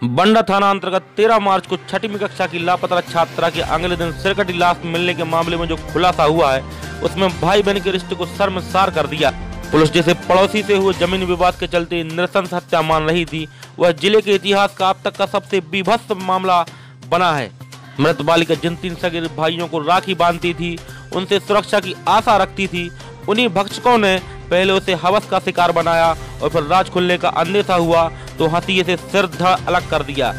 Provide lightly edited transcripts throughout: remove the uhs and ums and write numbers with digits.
बंडा थाना अंतर्गत 13 मार्च को 6वीं कक्षा की लापता छात्रा के अगले दिन सिरकटी लाश मिलने के मामले में जो खुलासा हुआ है, उसमें भाई बहन के रिश्ते को शर्मसार कर दिया। पुलिस जिसे पड़ोसी से हुए जमीन विवाद के चलते नृशंस हत्या मान रही थी, वह जिले के इतिहास का अब तक का सबसे बीभत्स मामला बना है। मृत बालिका जिन 3 सगे भाइयों को राखी बांधती थी, उनसे सुरक्षा की आशा रखती थी, उन्हीं भक्षकों ने पहले उसे हवस का शिकार बनाया और फिर राज खुलने का अंदेशा हुआ तो हथिये से सिर धड़ अलग कर दिया।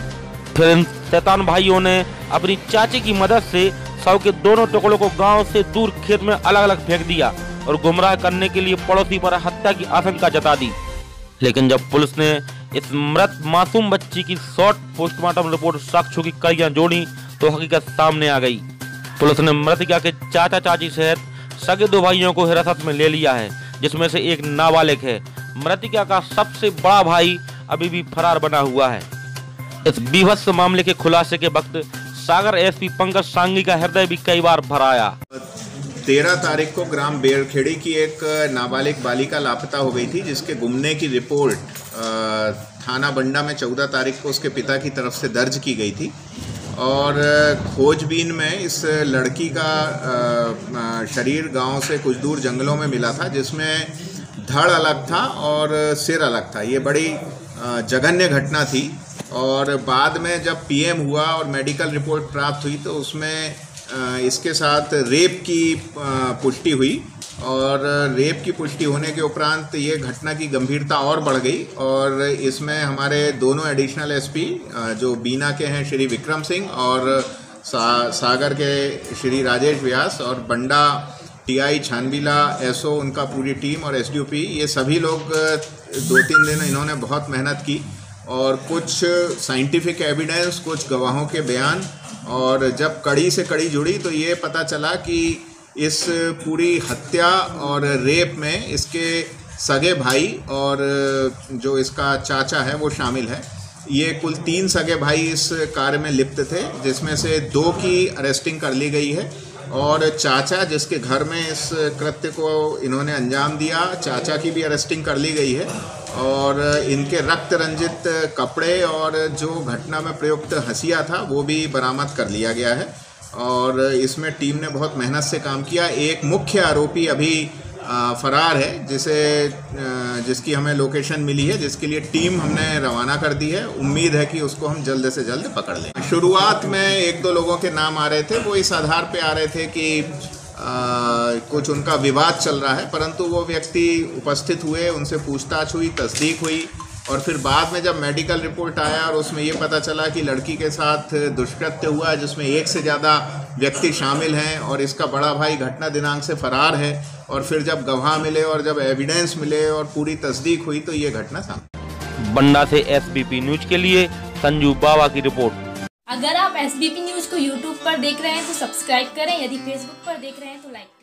फिर इन शैतान भाइयों ने अपनी चाची की मदद से शव के दोनों टुकड़ों को गांव से दूर खेत में अलग अलग फेंक दिया और गुमराह करने के लिए पड़ोसी पर हत्या की आशंका जता दी। लेकिन जब पुलिस ने इस मृत मासूम बच्ची की शॉर्ट पोस्टमार्टम रिपोर्ट साक्ष्यों की कड़ियां जोड़ी तो हकीकत सामने आ गई। पुलिस ने मृतका के चाचा चाची सहित सगे 2 भाइयों को हिरासत में ले लिया है, जिसमें से एक नाबालिग है। मृतका का सबसे बड़ा भाई अभी भी फरार बना हुआ है। इस बीभत्स मामले के खुलासे के वक्त सागर एसपी पंकज सांगी का हृदय भी कई बार भर आया। 13 तारीख को ग्राम बेरखेड़ी की एक नाबालिग बालिका लापता हो गई थी, जिसके गुमने की रिपोर्ट थाना बंडा में 14 तारीख को उसके पिता की तरफ से दर्ज की गई थी और खोजबीन में इस लड़की का शरीर गांव से कुछ दूर जंगलों में मिला था, जिसमें धड़ अलग था और सिर अलग था। ये बड़ी जघन्य घटना थी और बाद में जब पीएम हुआ और मेडिकल रिपोर्ट प्राप्त हुई तो उसमें इसके साथ रेप की पुष्टि हुई और रेप की पुष्टि होने के उपरांत ये घटना की गंभीरता और बढ़ गई और इसमें हमारे दोनों एडिशनल एसपी जो बीना के हैं श्री विक्रम सिंह और सागर के श्री राजेश व्यास और बंडा टीआई छानबीला एसओ उनका पूरी टीम और एसडीओपी, ये सभी लोग 2-3 दिन इन्होंने बहुत मेहनत की और कुछ साइंटिफिक एविडेंस, कुछ गवाहों के बयान, और जब कड़ी से कड़ी जुड़ी तो ये पता चला कि इस पूरी हत्या और रेप में इसके सगे भाई और जो इसका चाचा है वो शामिल है। ये कुल 3 सगे भाई इस कार्य में लिप्त थे, जिसमें से 2 की अरेस्टिंग कर ली गई है और चाचा जिसके घर में इस कृत्य को इन्होंने अंजाम दिया, चाचा की भी अरेस्टिंग कर ली गई है और इनके रक्त रंजित कपड़े और जो घटना में प्रयुक्त हंसिया था वो भी बरामद कर लिया गया है और इसमें टीम ने बहुत मेहनत से काम किया। एक मुख्य आरोपी अभी फरार है, जिसकी हमें लोकेशन मिली है, जिसके लिए टीम हमने रवाना कर दी है। उम्मीद है कि उसको हम जल्द से जल्द पकड़ लें। शुरुआत में 1-2 लोगों के नाम आ रहे थे, वो इस आधार पे आ रहे थे कि कुछ उनका विवाद चल रहा है, परंतु वो व्यक्ति उपस्थित हुए, उनसे पूछताछ हुई, तस्दीक हुई और फिर बाद में जब मेडिकल रिपोर्ट आया और उसमें ये पता चला कि लड़की के साथ दुष्कृत्य हुआ है, जिसमें 1 से ज़्यादा व्यक्ति शामिल हैं और इसका बड़ा भाई घटना दिनांक से फरार है, और फिर जब गवाह मिले और जब एविडेंस मिले और पूरी तस्दीक हुई तो ये घटना सामने। बंडा से एसबीपी न्यूज के लिए संजू बावा की रिपोर्ट। अगर आप एसबीपी न्यूज को यूट्यूब पर देख रहे हैं तो सब्सक्राइब करें, यदि फेसबुक पर देख रहे हैं तो लाइक करें।